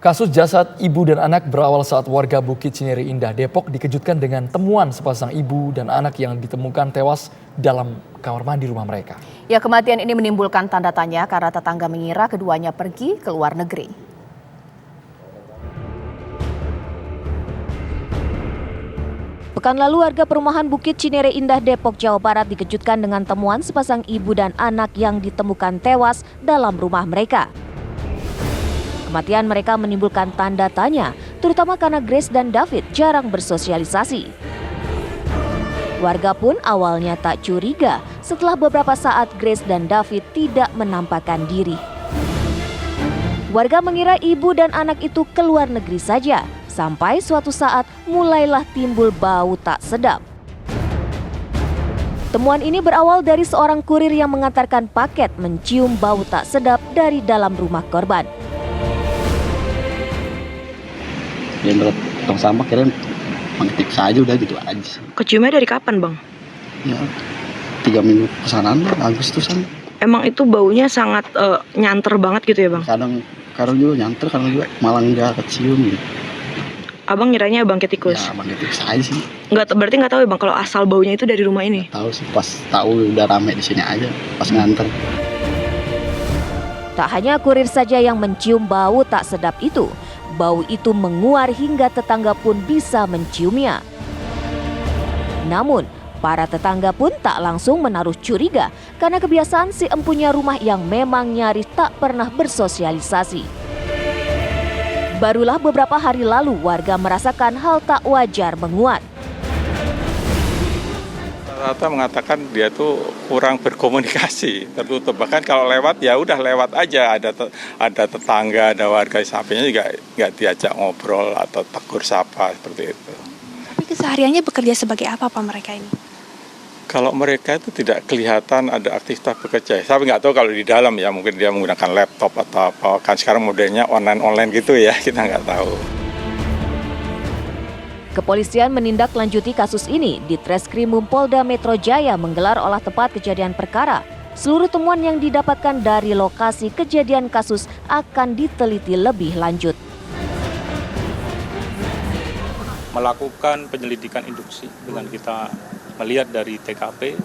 Kasus jasad ibu dan anak berawal saat warga Bukit Cinere Indah, Depok dikejutkan dengan temuan sepasang ibu dan anak yang ditemukan tewas dalam kamar mandi rumah mereka. Ya, kematian ini menimbulkan tanda tanya karena tetangga mengira keduanya pergi ke luar negeri. Pekan lalu warga perumahan Bukit Cinere Indah, Depok, Jawa Barat dikejutkan dengan temuan sepasang ibu dan anak yang ditemukan tewas dalam rumah mereka. Kematian mereka menimbulkan tanda tanya, terutama karena Grace dan David jarang bersosialisasi. Warga pun awalnya tak curiga setelah beberapa saat Grace dan David tidak menampakkan diri. Warga mengira ibu dan anak itu keluar negeri saja, sampai suatu saat mulailah timbul bau tak sedap. Temuan ini berawal dari seorang kurir yang mengantarkan paket mencium bau tak sedap dari dalam rumah korban. Dia ngeliat tong sampah kira mengetik saja udah gitu aja. Keciumnya dari kapan, Bang? Ya 3 minggu pesanan Agustusan. Emang itu baunya sangat nyanter banget gitu ya, Bang? Kadang juga nyanter, kadang juga malah nggak kecium gitu. Abang ngiranya bangkit tikus? Ya bangkit aja sih. Berarti nggak tahu ya, Bang, kalau asal baunya itu dari rumah ini? Tahu sih, pas tahu udah rame di sini aja pas nganter. Tak hanya kurir saja yang mencium bau tak sedap itu, bau itu menguar hingga tetangga pun bisa menciumnya. Namun, para tetangga pun tak langsung menaruh curiga karena kebiasaan si empunya rumah yang memang nyaris tak pernah bersosialisasi. Barulah beberapa hari lalu warga merasakan hal tak wajar menguat. Rata mengatakan dia tuh kurang berkomunikasi, tertutup. Bahkan kalau lewat ya udah lewat aja. Ada tetangga, ada warga sampingnya juga nggak diajak ngobrol atau tegur sapa seperti itu. Tapi kesehariannya bekerja sebagai apa Pak mereka ini? Kalau mereka itu tidak kelihatan ada aktivitas bekerja. Saya nggak tahu kalau di dalam ya, mungkin dia menggunakan laptop atau apa. Kan sekarang modelnya online gitu ya, kita nggak tahu. Kepolisian menindaklanjuti kasus ini di Treskrimum Polda Metro Jaya menggelar olah tempat kejadian perkara. Seluruh temuan yang didapatkan dari lokasi kejadian kasus akan diteliti lebih lanjut. Melakukan penyelidikan induksi dengan kita melihat dari TKP,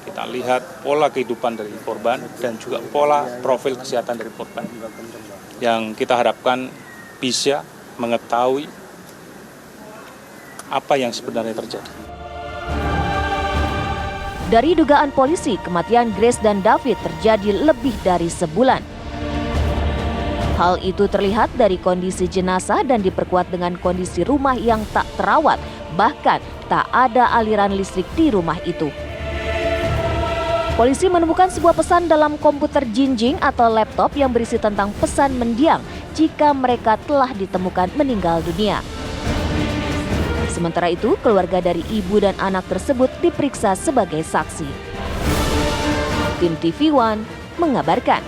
kita lihat pola kehidupan dari korban dan juga pola profil kesehatan dari korban. Yang kita harapkan bisa mengetahui apa yang sebenarnya terjadi. Dari dugaan polisi, kematian Grace dan David terjadi lebih dari sebulan. Hal itu terlihat dari kondisi jenazah dan diperkuat dengan kondisi rumah yang tak terawat, bahkan tak ada aliran listrik di rumah itu. Polisi menemukan sebuah pesan dalam komputer jinjing atau laptop yang berisi tentang pesan mendiang jika mereka telah ditemukan meninggal dunia. Sementara itu, keluarga dari ibu dan anak tersebut diperiksa sebagai saksi. Tim TV One mengabarkan.